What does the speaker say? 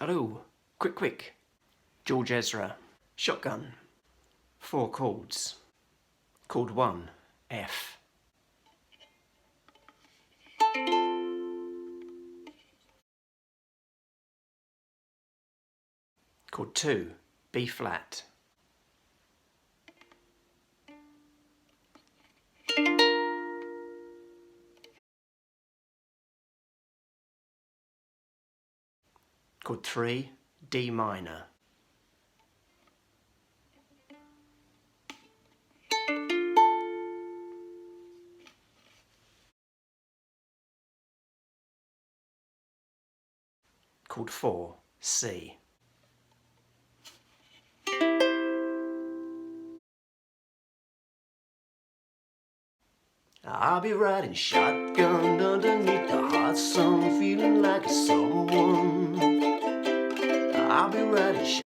Hello, quick. George Ezra, shotgun, 4 chords. Chord 1, F. Chord 2, B flat. Chord 3, D minor. Chord 4, C. I'll be riding shotgun underneath the hot sun, feeling like a someone. I'll be riding